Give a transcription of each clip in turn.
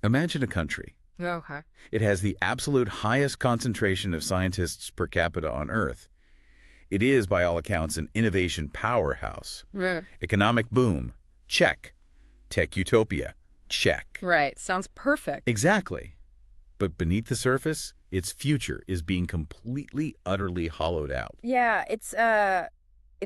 Imagine a country. Okay. It has the absolute highest concentration of scientists per capita on Earth. It is, by all accounts, an innovation powerhouse. Yeah. Economic boom, check. Tech utopia, check. Right. Sounds perfect. Exactly. But beneath the surface, its future is being completely, utterly hollowed out. Yeah, it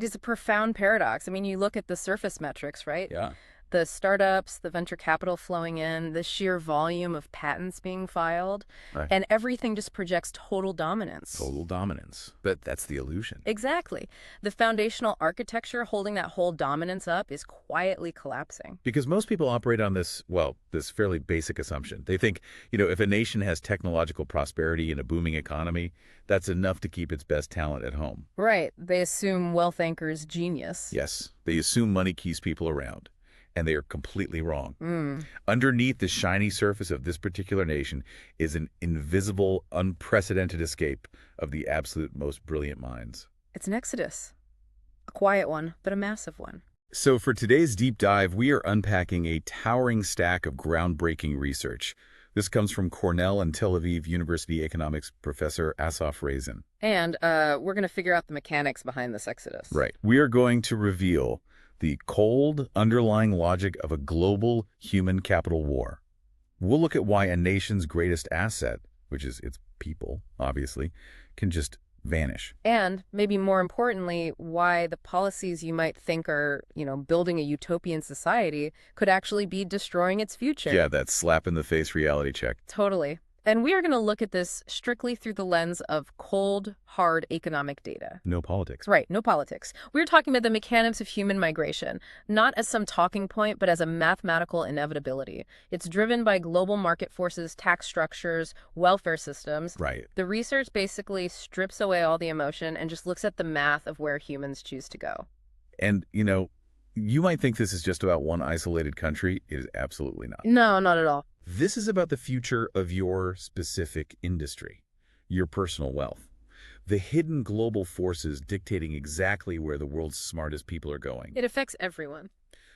is a profound paradox. I mean, you look at the surface metrics, right? Yeah. The startups, the venture capital flowing in, the sheer volume of patents being filed, Right. and everything just projects total dominance. Total dominance. But that's the illusion. Exactly. The foundational architecture holding that whole dominance up is quietly collapsing. Because most people operate on this, well, this fairly basic assumption. They think, if a nation has technological prosperity and a booming economy, that's enough to keep its best talent at home. Right. They assume wealth anchors genius. Yes, they assume money keeps people around. And they are completely wrong. Underneath the shiny surface of this particular nation is an invisible, unprecedented escape of the absolute most brilliant minds. It's an exodus. A quiet one, but a massive one. So for today's deep dive, we are unpacking a towering stack of groundbreaking research. This comes from Cornell and Tel Aviv University economics professor Assaf Razin. And we're going to figure out the mechanics behind this exodus. Right. We are going to reveal the cold, underlying logic of a global human capital war. We'll look at why a nation's greatest asset, which is its people, obviously, can just vanish. And maybe more importantly, why the policies you might think are, building a utopian society could actually be destroying its future. Yeah, that slap-in-the-face reality check. Totally. And we are going to look at this strictly through the lens of cold, hard economic data. No politics. Right, no politics. We're talking about the mechanics of human migration, not as some talking point, but as a mathematical inevitability. It's driven by global market forces, tax structures, welfare systems. Right. The research basically strips away all the emotion and just looks at the math of where humans choose to go. And, you might think this is just about one isolated country. It is absolutely not. No, not at all. This is about the future of your specific industry, your personal wealth, the hidden global forces dictating exactly where the world's smartest people are going. It affects everyone.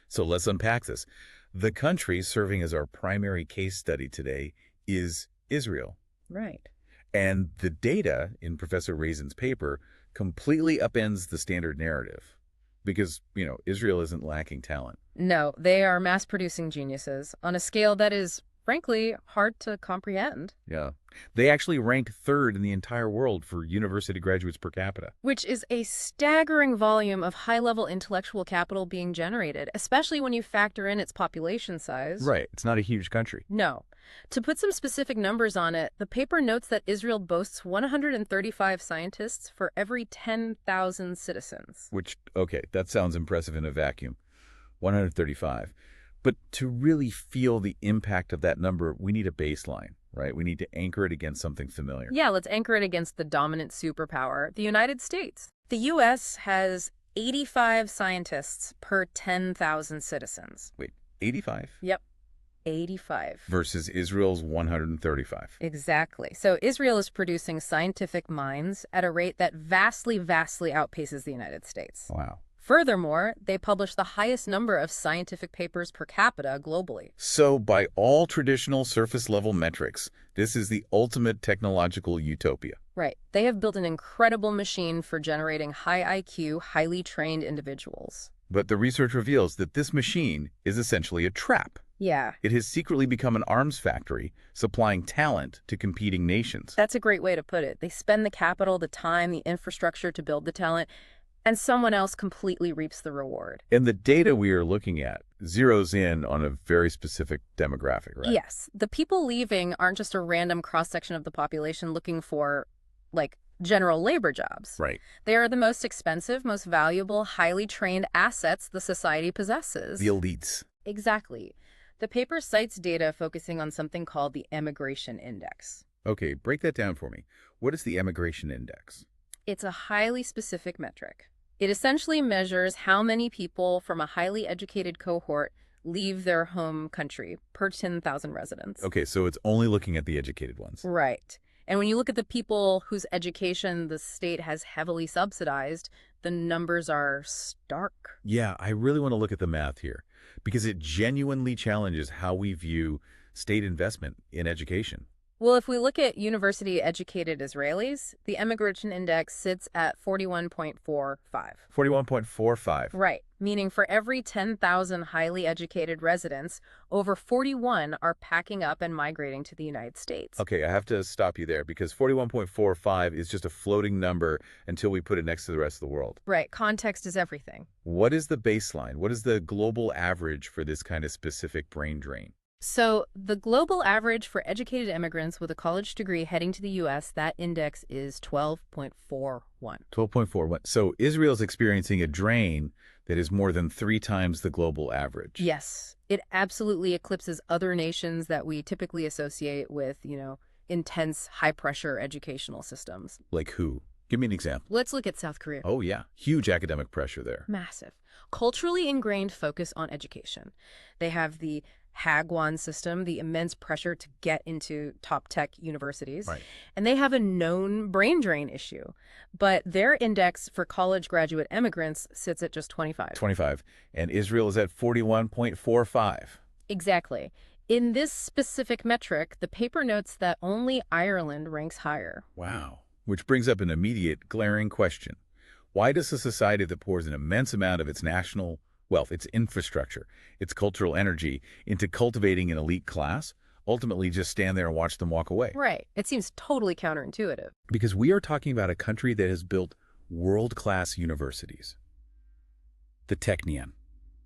So let's unpack this. The country serving as our primary case study today is Israel. Right. And the data in Professor Razin's paper completely upends the standard narrative. Because, Israel isn't lacking talent. No, they are mass-producing geniuses on a scale that is, frankly, hard to comprehend. Yeah. They actually rank third in the entire world for university graduates per capita. Which is a staggering volume of high-level intellectual capital being generated, especially when you factor in its population size. Right. It's not a huge country. No. To put some specific numbers on it, the paper notes that Israel boasts 135 scientists for every 10,000 citizens. Which, okay, that sounds impressive in a vacuum. 135. But to really feel the impact of that number, we need a baseline, right? We need to anchor it against something familiar. Yeah, let's anchor it against the dominant superpower, the United States. The U.S. has 85 scientists per 10,000 citizens. Wait, 85? Yep. 85. Versus Israel's 135. Exactly. So Israel is producing scientific minds at a rate that vastly, vastly outpaces the United States. Wow. Furthermore, they publish the highest number of scientific papers per capita globally. So by all traditional surface-level metrics, this is the ultimate technological utopia. Right. They have built an incredible machine for generating high IQ, highly trained individuals. But the research reveals that this machine is essentially a trap. Yeah. It has secretly become an arms factory, supplying talent to competing nations. That's a great way to put it. They spend the capital, the time, the infrastructure to build the talent, and someone else completely reaps the reward. And the data we are looking at zeroes in on a very specific demographic, right? Yes. The people leaving aren't just a random cross-section of the population looking for, general labor jobs. Right. They are the most expensive, most valuable, highly trained assets the society possesses. The elites. Exactly. The paper cites data focusing on something called the Emigration Index. Okay, break that down for me. What is the Emigration Index? It's a highly specific metric. It essentially measures how many people from a highly educated cohort leave their home country per 10,000 residents. Okay, so it's only looking at the educated ones. Right. And when you look at the people whose education the state has heavily subsidized, the numbers are stark. Yeah, I really want to look at the math here because it genuinely challenges how we view state investment in education? Well, if we look at university-educated Israelis, the immigration index sits at 41.45. 41.45. Right, meaning for every 10,000 highly educated residents, over 41 are packing up and migrating to the United States. Okay, I have to stop you there because 41.45 is just a floating number until we put it next to the rest of the world. Right, context is everything. What is the baseline? What is the global average for this kind of specific brain drain? So the global average for educated immigrants with a college degree heading to the U.S., that index is 12.41. 12.41. So Israel's experiencing a drain that is more than 3 times the global average. Yes, it absolutely eclipses other nations that we typically associate with, intense, high-pressure educational systems. Like who? Give me an example. Let's look at South Korea. Oh, yeah. Huge academic pressure there. Massive. Culturally ingrained focus on education. They have the Hagwon system, the immense pressure to get into top tech universities. Right. And they have a known brain drain issue. But their index for college graduate immigrants sits at just 25. 25. And Israel is at 41.45. Exactly. In this specific metric, the paper notes that only Ireland ranks higher. Wow. Which brings up an immediate, glaring question. Why does a society that pours an immense amount of its national wealth, its infrastructure, its cultural energy into cultivating an elite class, ultimately just stand there and watch them walk away? Right. It seems totally counterintuitive. Because we are talking about a country that has built world-class universities. The Technion,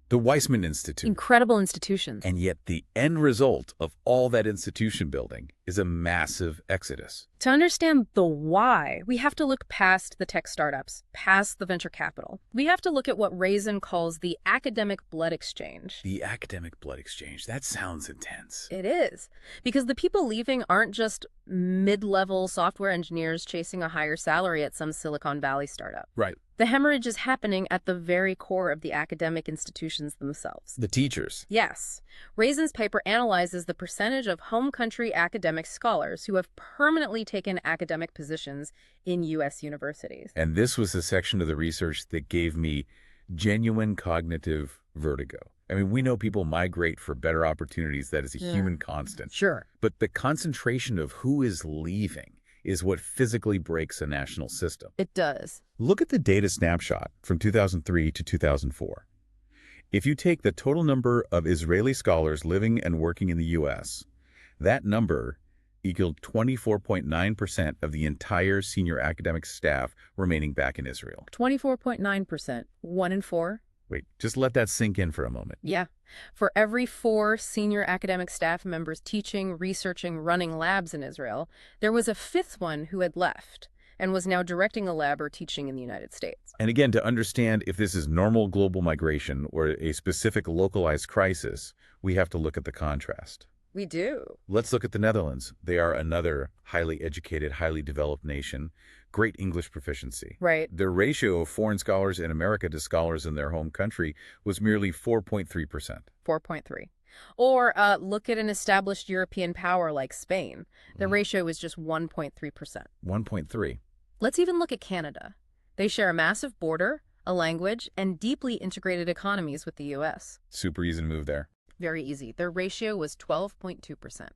the Weizmann Institute. Incredible institutions. And yet the end result of all that institution building is a massive exodus. To understand the why, we have to look past the tech startups, past the venture capital. We have to look at what Razin calls the academic blood exchange. The academic blood exchange. That sounds intense. It is. Because the people leaving aren't just mid-level software engineers chasing a higher salary at some Silicon Valley startup. Right. The hemorrhage is happening at the very core of the academic institutions themselves. The teachers. Yes. Razin's paper analyzes the percentage of home country academic scholars who have permanently taken academic positions in U.S. universities. And this was the section of the research that gave me genuine cognitive vertigo. I mean, we know people migrate for better opportunities. That is a human constant. Sure. But the concentration of who is leaving is what physically breaks a national system. It does. Look at the data snapshot from 2003 to 2004. If you take the total number of Israeli scholars living and working in the U.S., that number equaled 24.9% of the entire senior academic staff remaining back in Israel. 24.9%. 1 in 4. Wait, just let that sink in for a moment. Yeah. For every 4 senior academic staff members teaching, researching, running labs in Israel, there was a 5th one who had left and was now directing a lab or teaching in the United States. And again, to understand if this is normal global migration or a specific localized crisis, we have to look at the contrast. We do. Let's look at the Netherlands. They are another highly educated, highly developed nation. Great English proficiency. Right. Their ratio of foreign scholars in America to scholars in their home country was merely 4.3%. 4.3. Or look at an established European power like Spain. The ratio is just 1.3%. 1.3. Let's even look at Canada. They share a massive border, a language, and deeply integrated economies with the U.S. Super easy to move there. Very easy. Their ratio was 12.2%.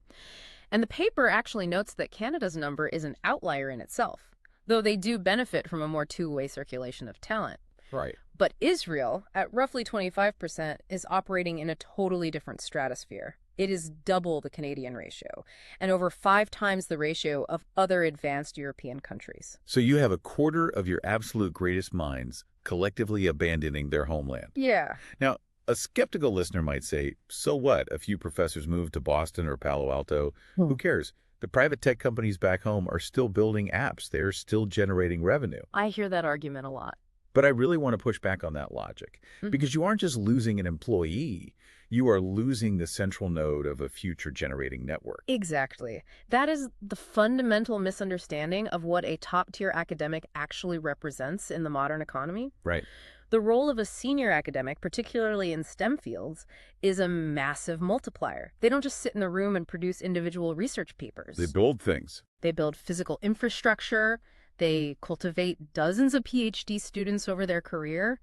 And the paper actually notes that Canada's number is an outlier in itself, though they do benefit from a more two-way circulation of talent. Right. But Israel, at roughly 25%, is operating in a totally different stratosphere. It is double the Canadian ratio, and over 5 times the ratio of other advanced European countries. So you have a quarter of your absolute greatest minds collectively abandoning their homeland. Yeah. Now, a skeptical listener might say, so what? A few professors moved to Boston or Palo Alto. Who cares? The private tech companies back home are still building apps. They're still generating revenue. I hear that argument a lot. But I really want to push back on that logic, because you aren't just losing an employee, you are losing the central node of a future generating network. Exactly. That is the fundamental misunderstanding of what a top-tier academic actually represents in the modern economy. Right. The role of a senior academic, particularly in STEM fields, is a massive multiplier. They don't just sit in the room and produce individual research papers. They build things. They build physical infrastructure. They cultivate dozens of PhD students over their career.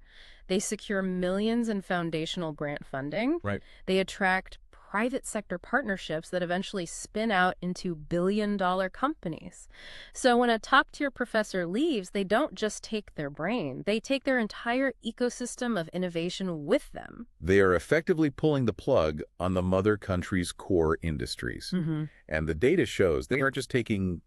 They secure millions in foundational grant funding. Right. They attract private sector partnerships that eventually spin out into billion-dollar companies. So when a top-tier professor leaves, they don't just take their brain. They take their entire ecosystem of innovation with them. They are effectively pulling the plug on the mother country's core industries. And the data shows they aren't just taking,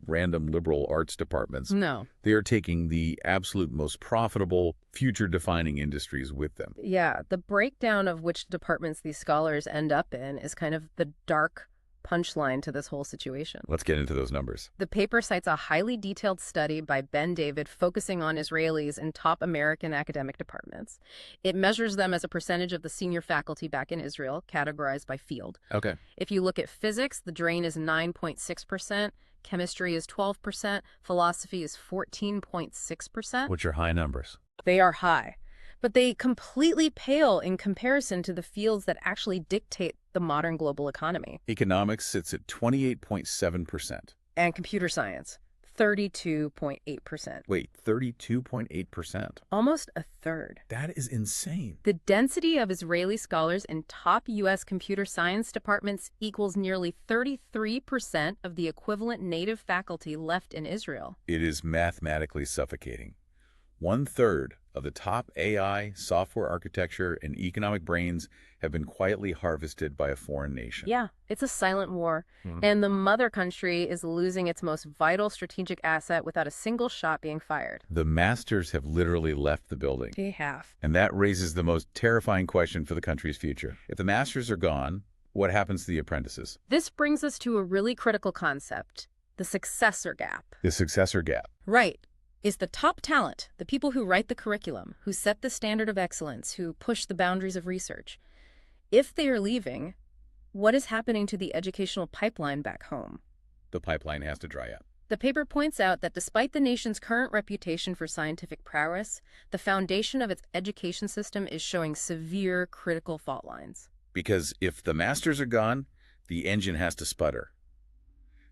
random liberal arts departments. No. They are taking the absolute most profitable, future-defining industries with them. Yeah, the breakdown of which departments these scholars end up in is kind of the dark punchline to this whole situation. Let's get into those numbers. The paper cites a highly detailed study by Ben David focusing on Israelis in top American academic departments. It measures them as a percentage of the senior faculty back in Israel, categorized by field. Okay. If you look at physics, the drain is 9.6%, chemistry is 12%, philosophy is 14.6%. Which are high numbers. They are high, but they completely pale in comparison to the fields that actually dictate the modern global economy. Economics sits at 28.7%. And computer science, 32.8%. Wait, 32.8%? Almost a third. That is insane. The density of Israeli scholars in top U.S. computer science departments equals nearly 33% of the equivalent native faculty left in Israel. It is mathematically suffocating. 1/3 of the top AI, software architecture, and economic brains have been quietly harvested by a foreign nation. Yeah, it's a silent war. And the mother country is losing its most vital strategic asset without a single shot being fired. The masters have literally left the building. They have. And that raises the most terrifying question for the country's future. If the masters are gone, what happens to the apprentices? This brings us to a really critical concept, the successor gap. The successor gap. Right. Is the top talent, the people who write the curriculum, who set the standard of excellence, who push the boundaries of research. If they are leaving, what is happening to the educational pipeline back home? The pipeline has to dry up. The paper points out that despite the nation's current reputation for scientific prowess, the foundation of its education system is showing severe critical fault lines. Because if the masters are gone, the engine has to sputter.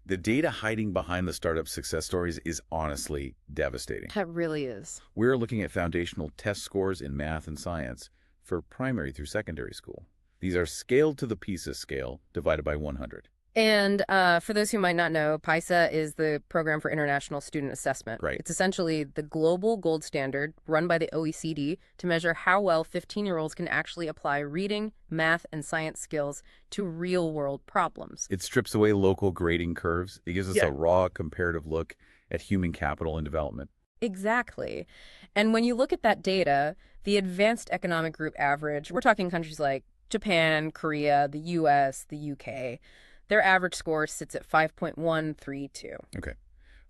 The data hiding behind the startup success stories is honestly devastating. That really is. We're looking at foundational test scores in math and science for primary through secondary school. These are scaled to the PISA scale divided by 100. And for those who might not know, PISA is the Program for International Student Assessment. Right. It's essentially the global gold standard run by the OECD to measure how well 15-year-olds can actually apply reading, math, and science skills to real-world problems. It strips away local grading curves. It gives us a raw comparative look at human capital and development. Exactly. And when you look at that data, the advanced economic group average, we're talking countries like Japan, Korea, the US, the UK, their average score sits at 5.132. Okay,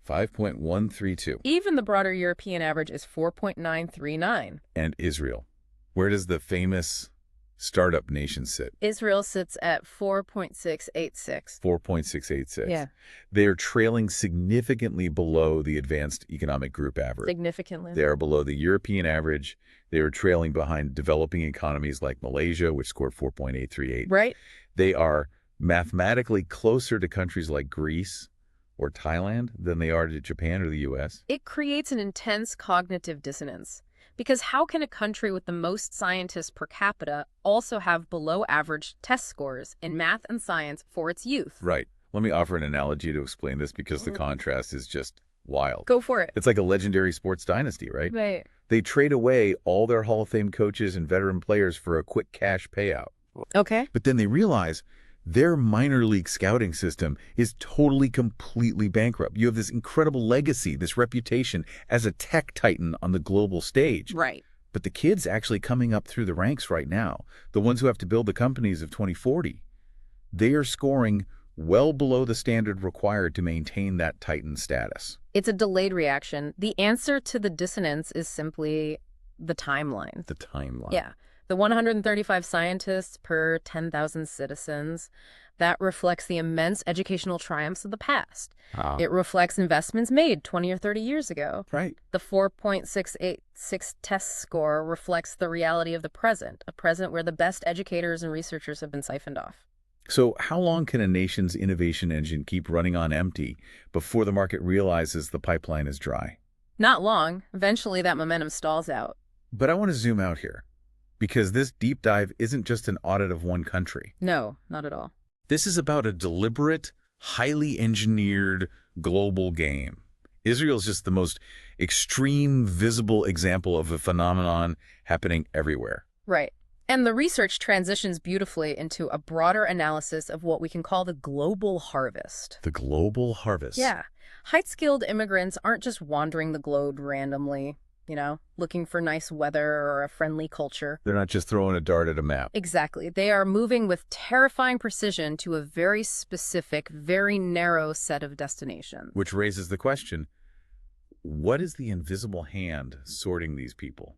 5.132. Even the broader European average is 4.939. And Israel. Where does the famous startup nation sit? Israel sits at 4.686. 4.686. Yeah. They are trailing significantly below the advanced economic group average. Significantly. They are below the European average. They are trailing behind developing economies like Malaysia, which scored 4.838. Right. They are mathematically closer to countries like Greece or Thailand than they are to Japan or the U.S. It creates an intense cognitive dissonance. Because how can a country with the most scientists per capita also have below-average test scores in math and science for its youth? Right. Let me offer an analogy to explain this because the contrast is just wild. Go for it. It's like a legendary sports dynasty, right? Right. They trade away all their Hall of Fame coaches and veteran players for a quick cash payout. Okay. But then they realize their minor league scouting system is totally, completely bankrupt. You have this incredible legacy, this reputation as a tech titan on the global stage. Right. But the kids actually coming up through the ranks right now, the ones who have to build the companies of 2040, they are scoring well below the standard required to maintain that titan status. It's a delayed reaction. The answer to the dissonance is simply the timeline. The timeline. Yeah. The 135 scientists per 10,000 citizens, that reflects the immense educational triumphs of the past. It reflects investments made 20 or 30 years ago. Right. The 4.686 test score reflects the reality of the present, a present where the best educators and researchers have been siphoned off. So how long can a nation's innovation engine keep running on empty before the market realizes the pipeline is dry? Not long. Eventually, that momentum stalls out. But I want to zoom out here. Because this deep dive isn't just an audit of one country. No, not at all. This is about a deliberate, highly engineered global game. Israel is just the most extreme, visible example of a phenomenon happening everywhere. Right. And the research transitions beautifully into a broader analysis of what we can call the global harvest. The global harvest. Yeah. High-skilled immigrants aren't just wandering the globe randomly, looking for nice weather or a friendly culture. They're not just throwing a dart at a map. Exactly. They are moving with terrifying precision to a very specific, very narrow set of destinations. Which raises the question, what is the invisible hand sorting these people?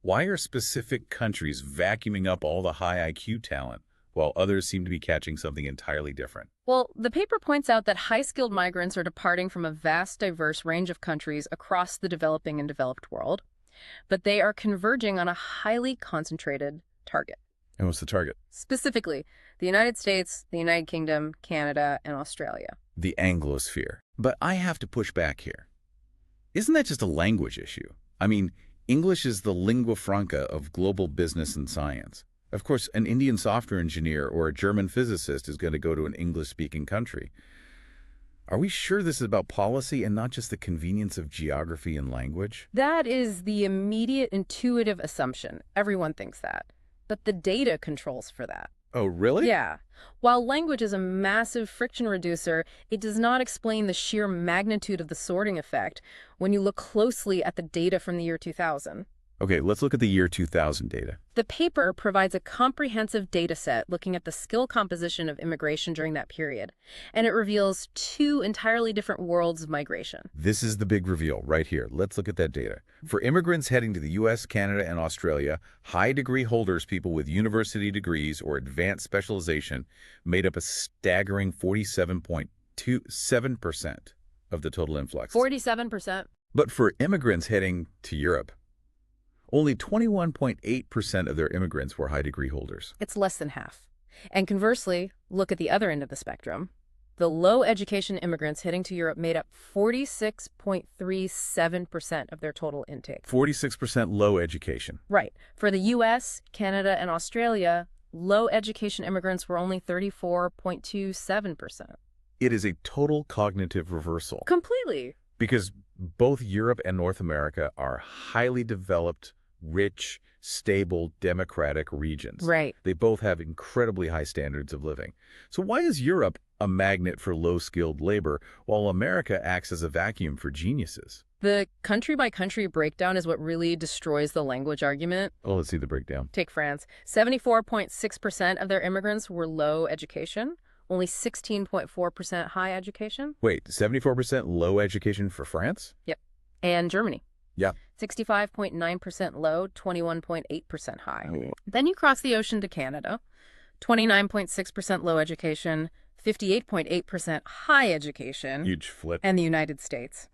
Why are specific countries vacuuming up all the high IQ talent, while others seem to be catching something entirely different? Well, the paper points out that high-skilled migrants are departing from a vast, diverse range of countries across the developing and developed world, but they are converging on a highly concentrated target. And what's the target? Specifically, the United States, the United Kingdom, Canada, and Australia. The Anglosphere. But I have to push back here. Isn't that just a language issue? I mean, English is the lingua franca of global business and science. Of course, an Indian software engineer or a German physicist is going to go to an English-speaking country. Are we sure this is about policy and not just the convenience of geography and language? That is the immediate intuitive assumption. Everyone thinks that. But the data controls for that. Oh, really? Yeah. While language is a massive friction reducer, it does not explain the sheer magnitude of the sorting effect when you look closely at the data from the year 2000. Okay, let's look at the year 2000 data. The paper provides a comprehensive data set looking at the skill composition of immigration during that period, and it reveals two entirely different worlds of migration. This is the big reveal right here. Let's look at that data. For immigrants heading to the U.S., Canada, and Australia, high degree holders, people with university degrees or advanced specialization, made up a staggering 47.27% of the total influx. 47%. But for immigrants heading to Europe, only 21.8% of their immigrants were high-degree holders. It's less than half. And conversely, look at the other end of the spectrum. The low-education immigrants heading to Europe made up 46.37% of their total intake. 46% low education. Right. For the U.S., Canada, and Australia, low-education immigrants were only 34.27%. It is a total cognitive reversal. Completely. Because both Europe and North America are highly developed, rich, stable, democratic regions. Right. They both have incredibly high standards of living. So why is Europe a magnet for low-skilled labor, while America acts as a vacuum for geniuses? The country-by-country breakdown is what really destroys the language argument. Oh, let's see the breakdown. Take France. 74.6% of their immigrants were low education. Only 16.4% high education. Wait, 74% low education for France? Yep. And Germany. Yeah. 65.9% low, 21.8% high. Oh. Then you cross the ocean to Canada. 29.6% low education, 58.8% high education. Huge flip. And the United States.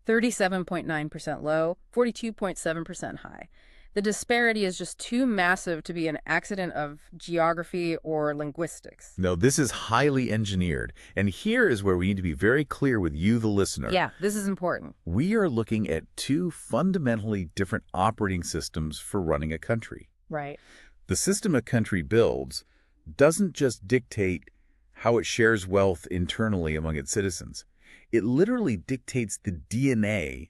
37.9% low, 42.7% high. The disparity is just too massive to be an accident of geography or linguistics. No, this is highly engineered. And here is where we need to be very clear with you, the listener. Yeah, this is important. We are looking at two fundamentally different operating systems for running a country. Right. The system a country builds doesn't just dictate how it shares wealth internally among its citizens. It literally dictates the DNA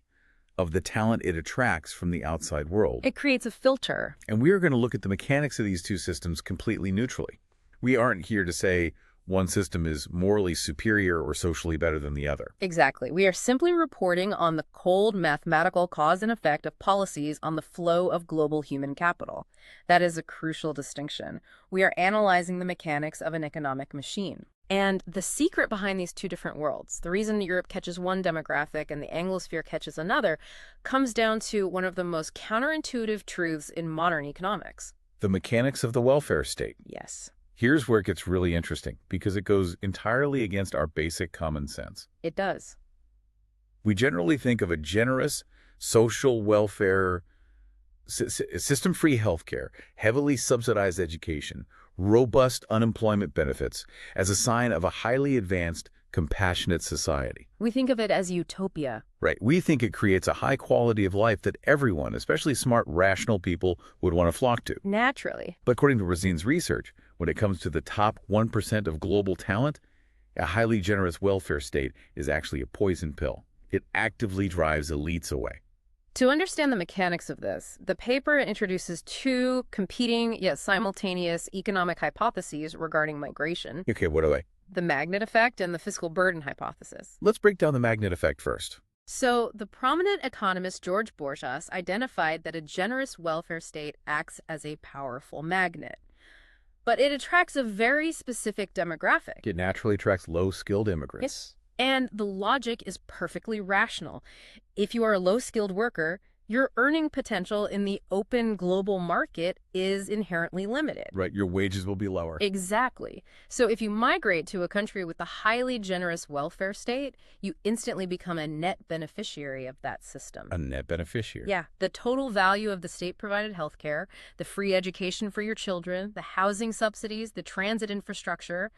of the talent it attracts from the outside world. It creates a filter. And we are going to look at the mechanics of these two systems completely neutrally. We aren't here to say one system is morally superior or socially better than the other. Exactly. We are simply reporting on the cold mathematical cause and effect of policies on the flow of global human capital. That is a crucial distinction. We are analyzing the mechanics of an economic machine. And the secret behind these two different worlds, the reason Europe catches one demographic and the Anglosphere catches another, comes down to one of the most counterintuitive truths in modern economics. The mechanics of the welfare state. Yes. Here's where it gets really interesting, because it goes entirely against our basic common sense. It does. We generally think of a generous social welfare, system-free healthcare, heavily subsidized education, robust unemployment benefits as a sign of a highly advanced, compassionate society. We think of it as utopia. Right. We think it creates a high quality of life that everyone, especially smart, rational people, would want to flock to. Naturally. But according to Razin's research, when it comes to the top 1% of global talent, a highly generous welfare state is actually a poison pill. It actively drives elites away. To understand the mechanics of this, the paper introduces two competing yet simultaneous economic hypotheses regarding migration. Okay, what are they? The magnet effect and the fiscal burden hypothesis. Let's break down the magnet effect first. So, the prominent economist George Borjas identified that a generous welfare state acts as a powerful magnet. But it attracts a very specific demographic. It naturally attracts low-skilled immigrants. And the logic is perfectly rational. If you are a low-skilled worker, your earning potential in the open global market is inherently limited. Right, your wages will be lower. Exactly. So if you migrate to a country with a highly generous welfare state, you instantly become a net beneficiary of that system. A net beneficiary. Yeah, the total value of the state-provided health care, the free education for your children, the housing subsidies, the transit infrastructure,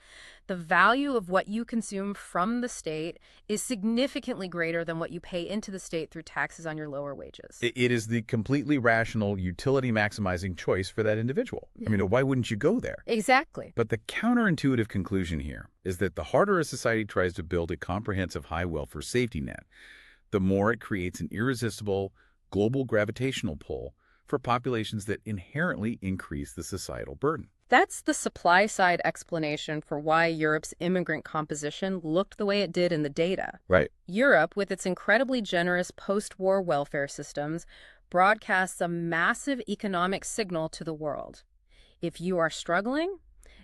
the value of what you consume from the state is significantly greater than what you pay into the state through taxes on your lower wages. It is the completely rational, utility-maximizing choice for that individual. I mean, why wouldn't you go there? Exactly. But the counterintuitive conclusion here is that the harder a society tries to build a comprehensive high welfare safety net, the more it creates an irresistible global gravitational pull for populations that inherently increase the societal burden. That's the supply-side explanation for why Europe's immigrant composition looked the way it did in the data. Right. Europe, with its incredibly generous post-war welfare systems, broadcasts a massive economic signal to the world. If you are struggling,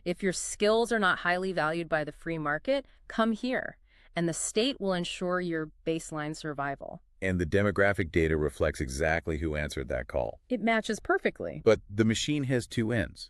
if your skills are not highly valued by the free market, come here, and the state will ensure your baseline survival. And the demographic data reflects exactly who answered that call. It matches perfectly. But the machine has two ends.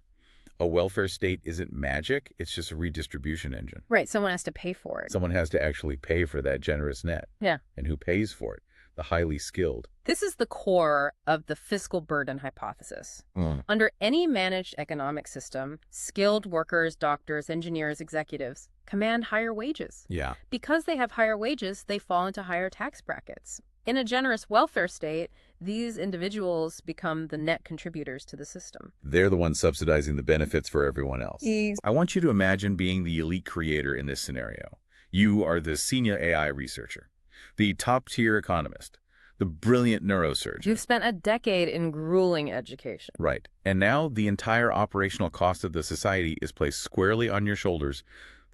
A welfare state isn't magic, it's just a redistribution engine. Right, someone has to pay for it. Someone has to actually pay for that generous net. Yeah. And who pays for it? The highly skilled. This is the core of the fiscal burden hypothesis. Under any managed economic system, skilled workers, doctors, engineers, executives command higher wages. Yeah. Because they have higher wages, they fall into higher tax brackets. In a generous welfare state, these individuals become the net contributors to the system. They're the ones subsidizing the benefits for everyone else. I want you to imagine being the elite creator in this scenario. You are the senior AI researcher, the top-tier economist, the brilliant neurosurgeon. You've spent a decade in grueling education. Right. And now the entire operational cost of the society is placed squarely on your shoulders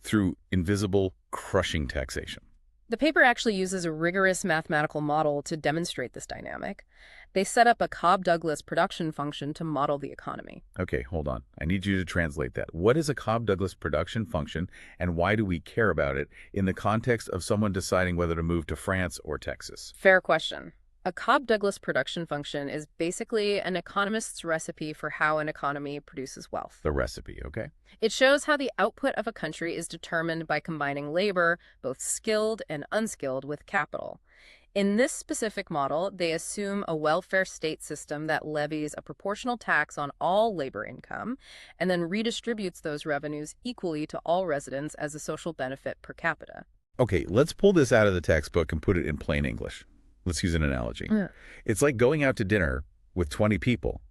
through invisible, crushing taxation. The paper actually uses a rigorous mathematical model to demonstrate this dynamic. They set up a Cobb-Douglas production function to model the economy. Okay, hold on. I need you to translate that. What is a Cobb-Douglas production function, and why do we care about it in the context of someone deciding whether to move to France or Texas? Fair question. A Cobb-Douglas production function is basically an economist's recipe for how an economy produces wealth. The recipe, okay? It shows how the output of a country is determined by combining labor, both skilled and unskilled, with capital. In this specific model, they assume a welfare state system that levies a proportional tax on all labor income and then redistributes those revenues equally to all residents as a social benefit per capita. Okay, let's pull this out of the textbook and put it in plain English. Let's use an analogy. Yeah. It's like going out to dinner with 20 people,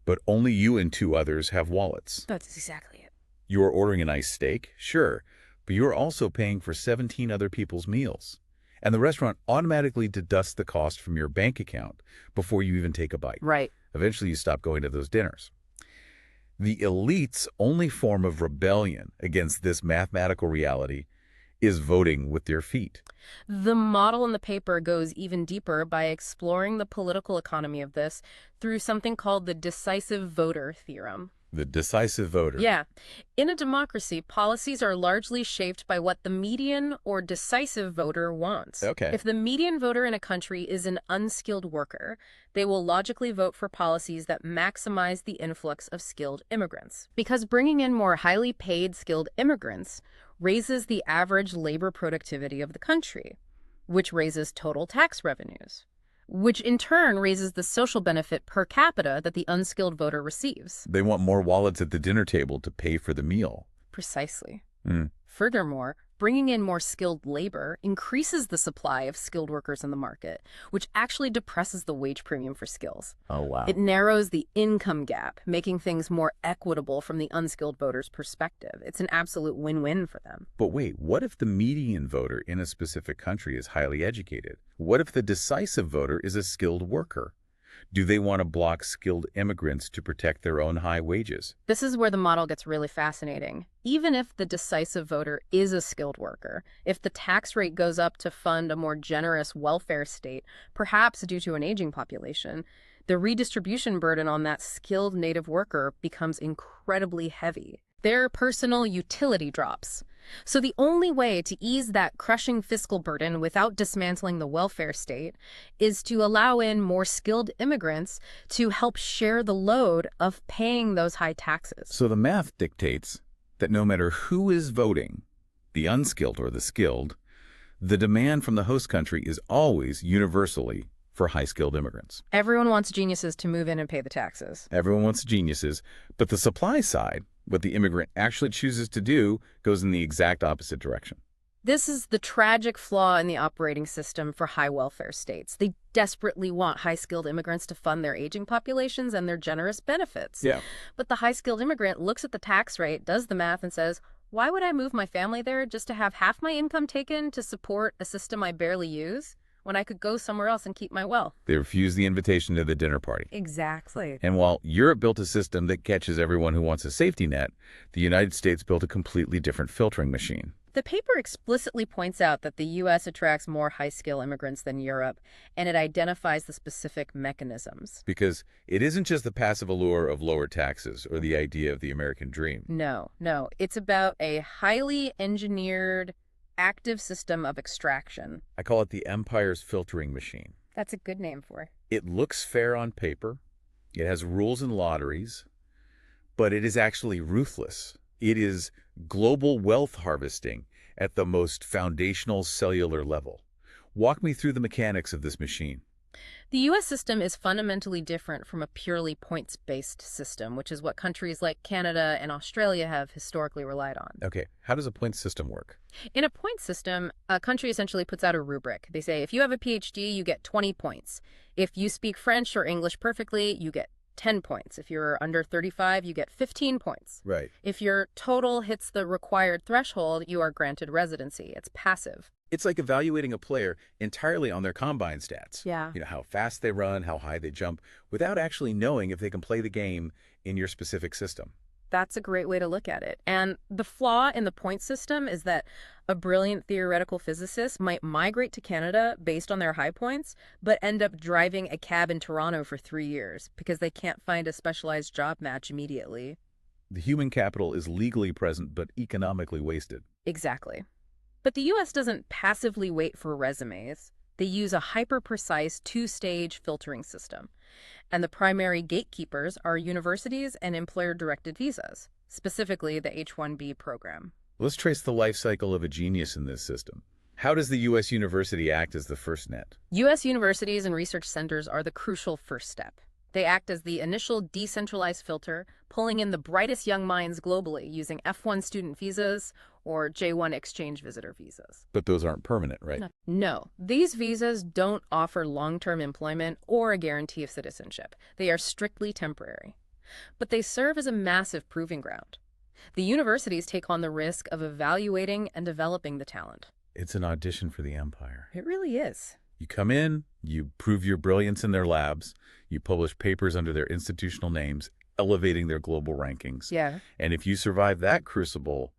but only you and 2 others have wallets. That's exactly it. You're ordering a nice steak, sure, but you're also paying for 17 other people's meals. And the restaurant automatically deducts the cost from your bank account before you even take a bite. Right. Eventually, you stop going to those dinners. The elite's only form of rebellion against this mathematical reality is voting with their feet. The model in the paper goes even deeper by exploring the political economy of this through something called the decisive voter theorem. The decisive voter. Yeah. In a democracy, policies are largely shaped by what the median or decisive voter wants. Okay. If the median voter in a country is an unskilled worker, they will logically vote for policies that maximize the influx of skilled immigrants. Because bringing in more highly paid skilled immigrants raises the average labor productivity of the country, which raises total tax revenues, which in turn raises the social benefit per capita that the unskilled voter receives. They want more wallets at the dinner table to pay for the meal. Precisely. Mm. Furthermore, bringing in more skilled labor increases the supply of skilled workers in the market, which actually depresses the wage premium for skills. Oh, wow. It narrows the income gap, making things more equitable from the unskilled voter's perspective. It's an absolute win-win for them. But wait, what if the median voter in a specific country is highly educated? What if the decisive voter is a skilled worker? Do they want to block skilled immigrants to protect their own high wages? This is where the model gets really fascinating. Even if the decisive voter is a skilled worker, if the tax rate goes up to fund a more generous welfare state, perhaps due to an aging population, the redistribution burden on that skilled native worker becomes incredibly heavy. Their personal utility drops. So the only way to ease that crushing fiscal burden without dismantling the welfare state is to allow in more skilled immigrants to help share the load of paying those high taxes. So the math dictates that no matter who is voting, the unskilled or the skilled, the demand from the host country is always universally for high-skilled immigrants. Everyone wants geniuses to move in and pay the taxes. Everyone wants geniuses, but the supply side, what the immigrant actually chooses to do, goes in the exact opposite direction. This is the tragic flaw in the operating system for high welfare states. They desperately want high-skilled immigrants to fund their aging populations and their generous benefits. Yeah. But the high-skilled immigrant looks at the tax rate, does the math, and says, why would I move my family there just to have half my income taken to support a system I barely use, when I could go somewhere else and keep my wealth? They refuse the invitation to the dinner party. Exactly. And while Europe built a system that catches everyone who wants a safety net, the United States built a completely different filtering machine. The paper explicitly points out that the U.S. attracts more high-skill immigrants than Europe, and it identifies the specific mechanisms. Because it isn't just the passive allure of lower taxes or the idea of the American dream. No. It's about a highly engineered, active system of extraction. I call it the empire's filtering machine. That's a good name for it. It looks fair on paper. It has rules and lotteries, but it is actually ruthless. It is global wealth harvesting at the most foundational cellular level. Walk me through the mechanics of this machine. The U.S. system is fundamentally different from a purely points-based system, which is what countries like Canada and Australia have historically relied on. Okay, how does a point system work? In a point system, a country essentially puts out a rubric. They say, if you have a PhD, you get 20 points. If you speak French or English perfectly, you get 10 points. If you're under 35, you get 15 points. Right. If your total hits the required threshold, you are granted residency. It's passive. It's like evaluating a player entirely on their combine stats. Yeah. You know, how fast they run, how high they jump, without actually knowing if they can play the game in your specific system. That's a great way to look at it. And the flaw in the point system is that a brilliant theoretical physicist might migrate to Canada based on their high points, but end up driving a cab in Toronto for 3 years because they can't find a specialized job match immediately. The human capital is legally present but economically wasted. Exactly. But the U.S. doesn't passively wait for resumes. They use a hyper-precise two-stage filtering system. And the primary gatekeepers are universities and employer-directed visas, specifically the H-1B program. Let's trace the life cycle of a genius in this system. How does the U.S. university act as the first net? U.S. universities and research centers are the crucial first step. They act as the initial decentralized filter, pulling in the brightest young minds globally using F-1 student visas or J-1 exchange visitor visas. But those aren't permanent, right? No. These visas don't offer long-term employment or a guarantee of citizenship. They are strictly temporary. But they serve as a massive proving ground. The universities take on the risk of evaluating and developing the talent. It's an audition for the empire. It really is. You come in, you prove your brilliance in their labs, you publish papers under their institutional names, elevating their global rankings. Yeah. And if you survive that crucible,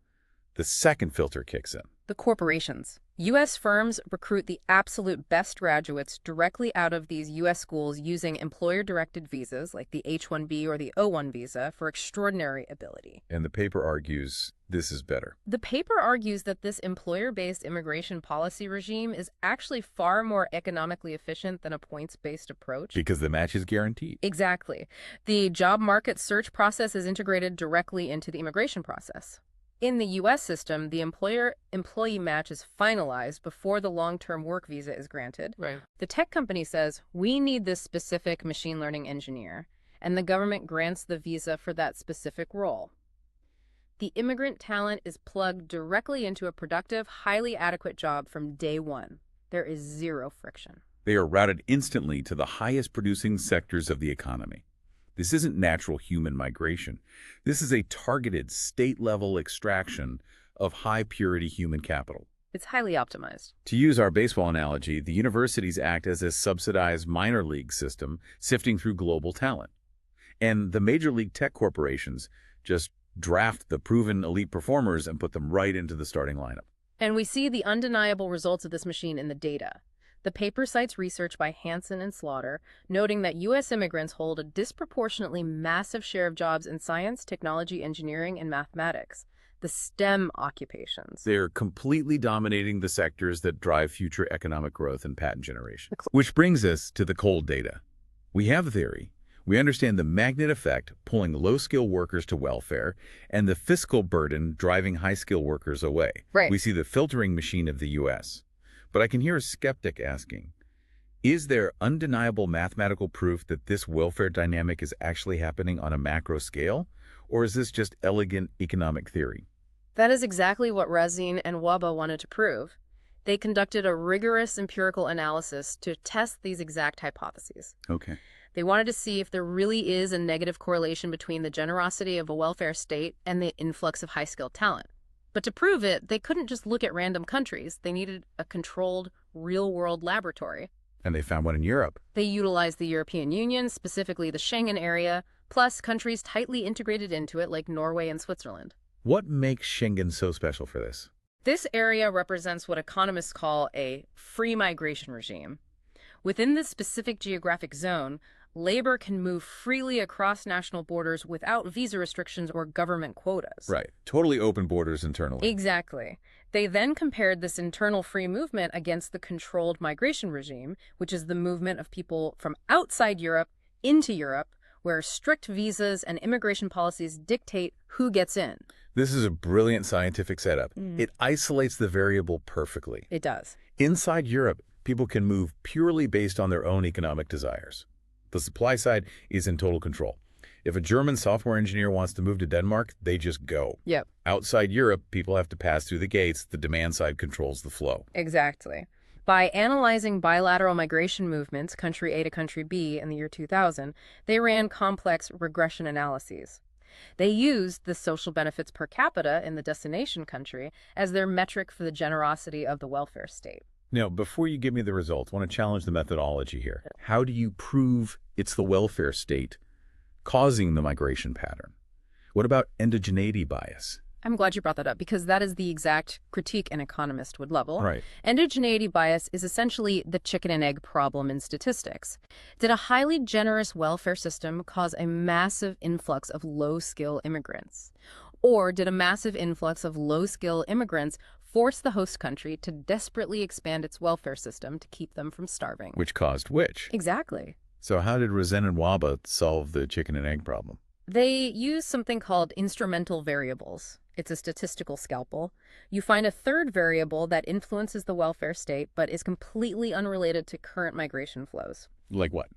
the second filter kicks in. The corporations. U.S. firms recruit the absolute best graduates directly out of these U.S. schools using employer-directed visas like the H-1B or the O-1 visa for extraordinary ability. And the paper argues this is better. The paper argues that this employer-based immigration policy regime is actually far more economically efficient than a points-based approach. Because the match is guaranteed. Exactly. The job market search process is integrated directly into the immigration process. In the U.S. system, the employer-employee match is finalized before the long-term work visa is granted. Right. The tech company says, we need this specific machine learning engineer, and the government grants the visa for that specific role. The immigrant talent is plugged directly into a productive, highly adequate job from day one. There is zero friction. They are routed instantly to the highest producing sectors of the economy. This isn't natural human migration. This is a targeted state-level extraction of high-purity human capital. It's highly optimized. To use our baseball analogy, the universities act as a subsidized minor league system sifting through global talent. And the major league tech corporations just draft the proven elite performers and put them right into the starting lineup. And we see the undeniable results of this machine in the data. The paper cites research by Hansen and Slaughter, noting that U.S. immigrants hold a disproportionately massive share of jobs in science, technology, engineering, and mathematics, the STEM occupations. They're completely dominating the sectors that drive future economic growth and patent generation. Which brings us to the cold data. We have a theory. We understand the magnet effect pulling low-skill workers to welfare and the fiscal burden driving high-skill workers away. Right. We see the filtering machine of the U.S. But I can hear a skeptic asking, is there undeniable mathematical proof that this welfare dynamic is actually happening on a macro scale? Or is this just elegant economic theory? That is exactly what Razin and Waba wanted to prove. They conducted a rigorous empirical analysis to test these exact hypotheses. Okay. They wanted to see if there really is a negative correlation between the generosity of a welfare state and the influx of high-skilled talent. But to prove it, they couldn't just look at random countries. They needed a controlled, real-world laboratory. And they found one in Europe. They utilized the European Union, specifically the Schengen area, plus countries tightly integrated into it like Norway and Switzerland. What makes Schengen so special for this? This area represents what economists call a free migration regime. Within this specific geographic zone, labor can move freely across national borders without visa restrictions or government quotas. Right. Totally open borders internally. Exactly. They then compared this internal free movement against the controlled migration regime, which is the movement of people from outside Europe into Europe, where strict visas and immigration policies dictate who gets in. This is a brilliant scientific setup. It isolates the variable perfectly. It does. Inside Europe, people can move purely based on their own economic desires. The supply side is in total control. If a German software engineer wants to move to Denmark, they just go. Yep. Outside Europe, people have to pass through the gates. The demand side controls the flow. Exactly. By analyzing bilateral migration movements, country A to country B, in the year 2000, they ran complex regression analyses. They used the social benefits per capita in the destination country as their metric for the generosity of the welfare state. Now, before you give me the results, I want to challenge the methodology here. How do you prove it's the welfare state causing the migration pattern? What about endogeneity bias? I'm glad you brought that up because that is the exact critique an economist would level. Right. Endogeneity bias is essentially the chicken and egg problem in statistics. Did a highly generous welfare system cause a massive influx of low-skill immigrants? Or did a massive influx of low-skill immigrants force the host country to desperately expand its welfare system to keep them from starving? Which caused which? Exactly. So how did Razin and Waba solve the chicken and egg problem? They use something called instrumental variables. It's a statistical scalpel. You find a third variable that influences the welfare state but is completely unrelated to current migration flows. Like what?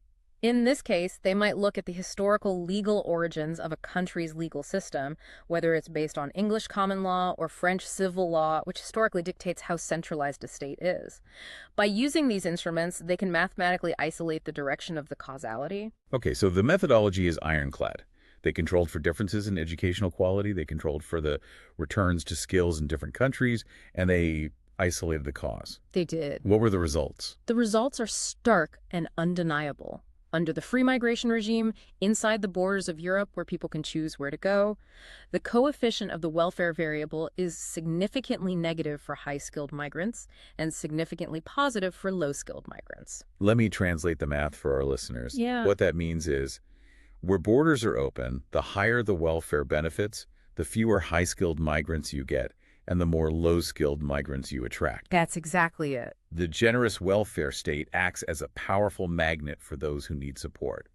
In this case, they might look at the historical legal origins of a country's legal system, whether it's based on English common law or French civil law, which historically dictates how centralized a state is. By using these instruments, they can mathematically isolate the direction of the causality. Okay, so the methodology is ironclad. They controlled for differences in educational quality, they controlled for the returns to skills in different countries, and they isolated the cause. They did. What were the results? The results are stark and undeniable. Under the free migration regime, inside the borders of Europe where people can choose where to go, the coefficient of the welfare variable is significantly negative for high-skilled migrants and significantly positive for low-skilled migrants. Let me translate the math for our listeners. Yeah. What that means is, where borders are open, the higher the welfare benefits, the fewer high-skilled migrants you get, and the more low-skilled migrants you attract. That's exactly it. The generous welfare state acts as a powerful magnet for those who need support,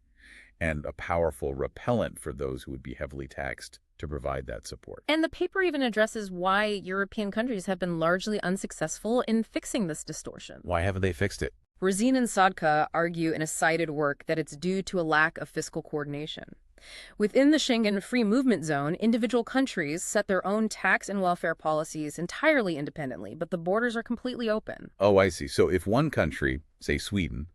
and a powerful repellent for those who would be heavily taxed to provide that support. And the paper even addresses why European countries have been largely unsuccessful in fixing this distortion. Why haven't they fixed it? Razin and Sadka argue in a cited work that it's due to a lack of fiscal coordination. Within the Schengen free movement zone, individual countries set their own tax and welfare policies entirely independently, but the borders are completely open. Oh, I see. So if one country, say Sweden,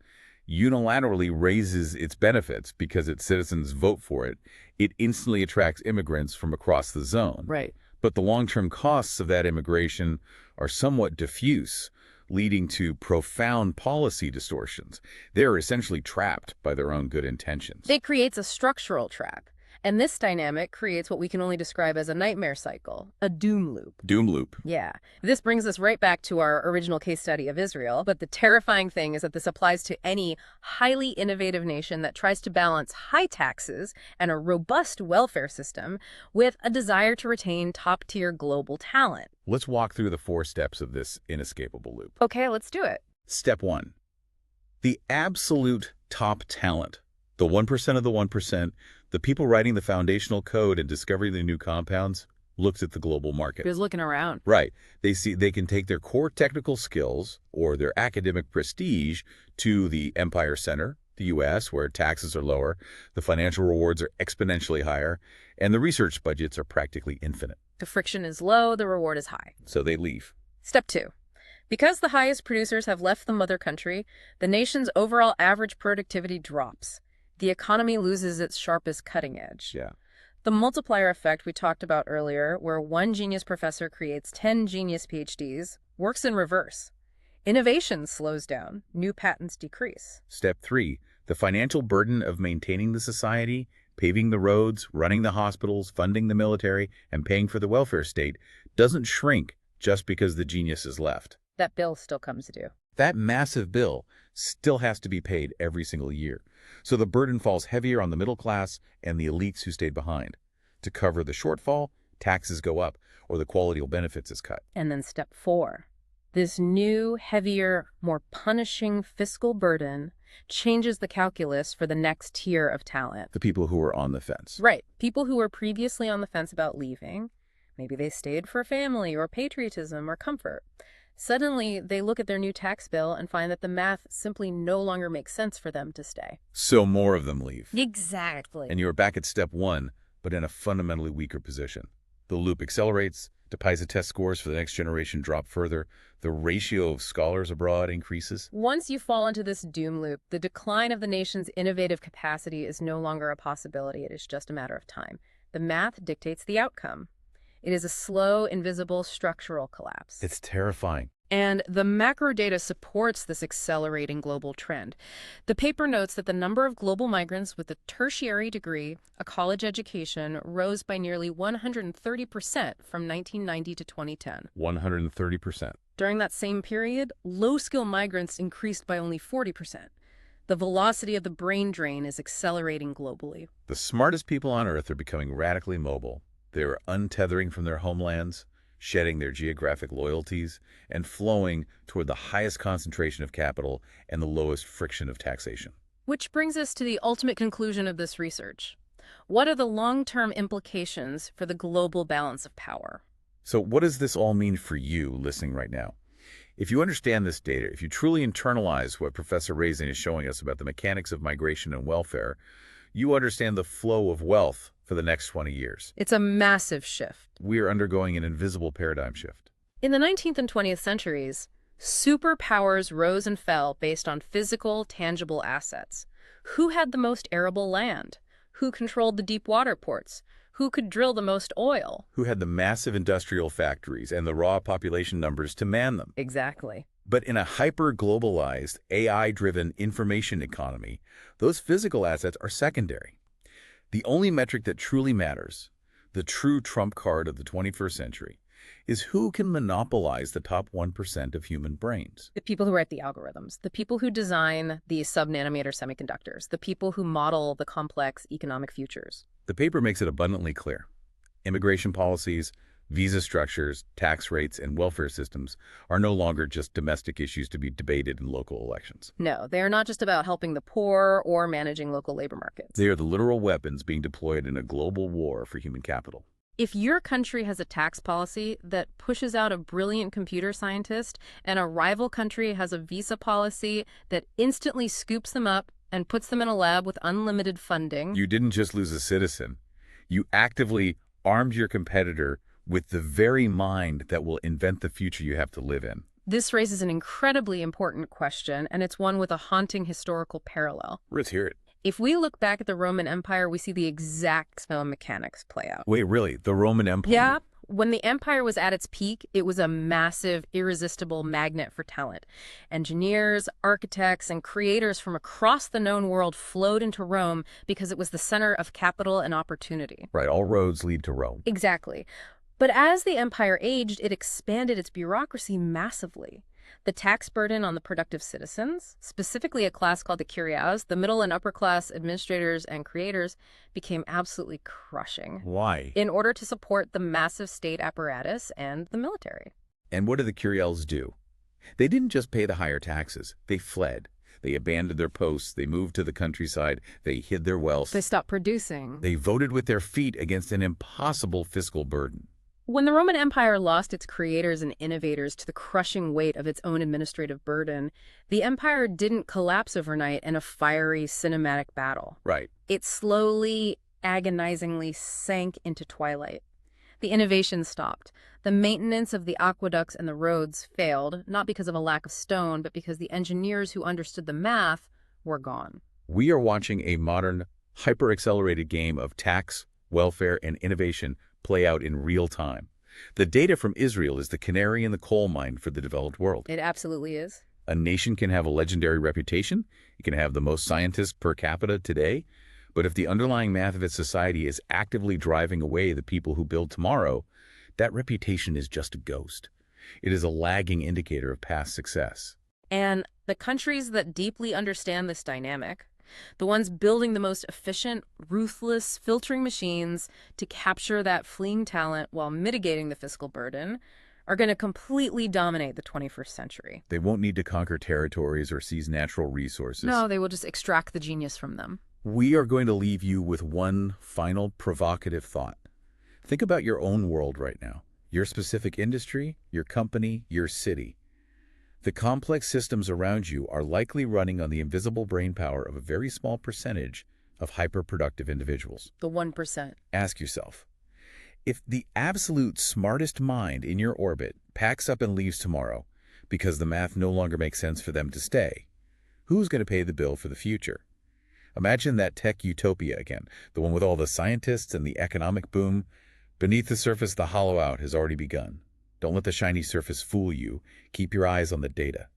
unilaterally raises its benefits because its citizens vote for it, it instantly attracts immigrants from across the zone. Right. But the long-term costs of that immigration are somewhat diffuse, leading to profound policy distortions. They're essentially trapped by their own good intentions. It creates a structural trap. And this dynamic creates what we can only describe as a nightmare cycle, a doom loop. Doom loop. Yeah. This brings us right back to our original case study of Israel, but the terrifying thing is that this applies to any highly innovative nation that tries to balance high taxes and a robust welfare system with a desire to retain top-tier global talent. Let's walk through the 4 steps of this inescapable loop. Okay, let's do it. Step 1. The absolute top talent. The 1% of the 1%, the people writing the foundational code and discovering the new compounds, looks at the global market. Who's looking around? Right. They see they can take their core technical skills or their academic prestige to the Empire Center, the U.S., where taxes are lower, the financial rewards are exponentially higher, and the research budgets are practically infinite. The friction is low, the reward is high. So they leave. Step 2. Because the highest producers have left the mother country, the nation's overall average productivity drops. The economy loses its sharpest cutting edge. Yeah. The multiplier effect we talked about earlier, where one genius professor creates 10 genius PhDs, works in reverse. Innovation slows down, new patents decrease. Step 3. The financial burden of maintaining the society, paving the roads, running the hospitals, funding the military, and paying for the welfare state doesn't shrink just because the genius is left. That bill still comes due. That massive bill still has to be paid every single year. So the burden falls heavier on the middle class and the elites who stayed behind. To cover the shortfall, taxes go up, or the quality of benefits is cut. And then step 4. This new, heavier, more punishing fiscal burden changes the calculus for the next tier of talent. The people who were on the fence. Right. People who were previously on the fence about leaving, maybe they stayed for family or patriotism or comfort. Suddenly, they look at their new tax bill and find that the math simply no longer makes sense for them to stay. So more of them leave. Exactly. And you're back at step 1, but in a fundamentally weaker position. The loop accelerates, deposit test scores for the next generation drop further, the ratio of scholars abroad increases. Once you fall into this doom loop, the decline of the nation's innovative capacity is no longer a possibility. It is just a matter of time. The math dictates the outcome. It is a slow, invisible, structural collapse. It's terrifying. And the macro data supports this accelerating global trend. The paper notes that the number of global migrants with a tertiary degree, a college education, rose by nearly 130% from 1990 to 2010. 130%. During that same period, low-skill migrants increased by only 40%. The velocity of the brain drain is accelerating globally. The smartest people on Earth are becoming radically mobile. They are untethering from their homelands, shedding their geographic loyalties, and flowing toward the highest concentration of capital and the lowest friction of taxation. Which brings us to the ultimate conclusion of this research. What are the long-term implications for the global balance of power? So what does this all mean for you listening right now? If you understand this data, if you truly internalize what Professor Razin is showing us about the mechanics of migration and welfare, you understand the flow of wealth for the next 20 years. It's a massive shift. We are undergoing an invisible paradigm shift. In the 19th and 20th centuries, superpowers rose and fell based on physical, tangible assets. Who had the most arable land? Who controlled the deep water ports? Who could drill the most oil? Who had the massive industrial factories and the raw population numbers to man them? Exactly. But in a hyper-globalized, AI-driven information economy, those physical assets are secondary. The only metric that truly matters, the true trump card of the 21st century, is who can monopolize the top 1% of human brains. The people who write the algorithms, the people who design the sub-nanometer semiconductors, the people who model the complex economic futures. The paper makes it abundantly clear. Immigration policies, visa structures, tax rates, and welfare systems are no longer just domestic issues to be debated in local elections. No, they are not just about helping the poor or managing local labor markets. They are the literal weapons being deployed in a global war for human capital. If your country has a tax policy that pushes out a brilliant computer scientist and a rival country has a visa policy that instantly scoops them up, and puts them in a lab with unlimited funding. You didn't just lose a citizen. You actively armed your competitor with the very mind that will invent the future you have to live in. This raises an incredibly important question, and it's one with a haunting historical parallel. Let's hear it. If we look back at the Roman Empire, we see the exact same mechanics play out. Wait, really? The Roman Empire? Yeah. When the empire was at its peak, it was a massive, irresistible magnet for talent. Engineers, architects, and creators from across the known world flowed into Rome because it was the center of capital and opportunity. Right, all roads lead to Rome. Exactly. But as the empire aged, it expanded its bureaucracy massively. The tax burden on the productive citizens, specifically a class called the curiaes, the middle and upper class administrators and creators, became absolutely crushing. Why? In order to support the massive state apparatus and the military. And what did the curiaes do? They didn't just pay the higher taxes. They fled. They abandoned their posts. They moved to the countryside. They hid their wealth. They stopped producing. They voted with their feet against an impossible fiscal burden. When the Roman Empire lost its creators and innovators to the crushing weight of its own administrative burden, the empire didn't collapse overnight in a fiery cinematic battle. Right. It slowly, agonizingly sank into twilight. The innovation stopped. The maintenance of the aqueducts and the roads failed, not because of a lack of stone, but because the engineers who understood the math were gone. We are watching a modern, hyper-accelerated game of tax, welfare, and innovation play out in real time. The data from Israel is the canary in the coal mine for the developed world. It absolutely is. A nation can have a legendary reputation. It can have the most scientists per capita today. But if the underlying math of its society is actively driving away the people who build tomorrow, that reputation is just a ghost. It is a lagging indicator of past success. And the countries that deeply understand this dynamic, the ones building the most efficient, ruthless filtering machines to capture that fleeing talent while mitigating the fiscal burden, are going to completely dominate the 21st century. They won't need to conquer territories or seize natural resources. No, they will just extract the genius from them. We are going to leave you with one final provocative thought. Think about your own world right now, your specific industry, your company, your city. The complex systems around you are likely running on the invisible brainpower of a very small percentage of hyper-productive individuals. The 1%. Ask yourself, if the absolute smartest mind in your orbit packs up and leaves tomorrow because the math no longer makes sense for them to stay, who's going to pay the bill for the future? Imagine that tech utopia again, the one with all the scientists and the economic boom. Beneath the surface, the hollow out has already begun. Don't let the shiny surface fool you. Keep your eyes on the data.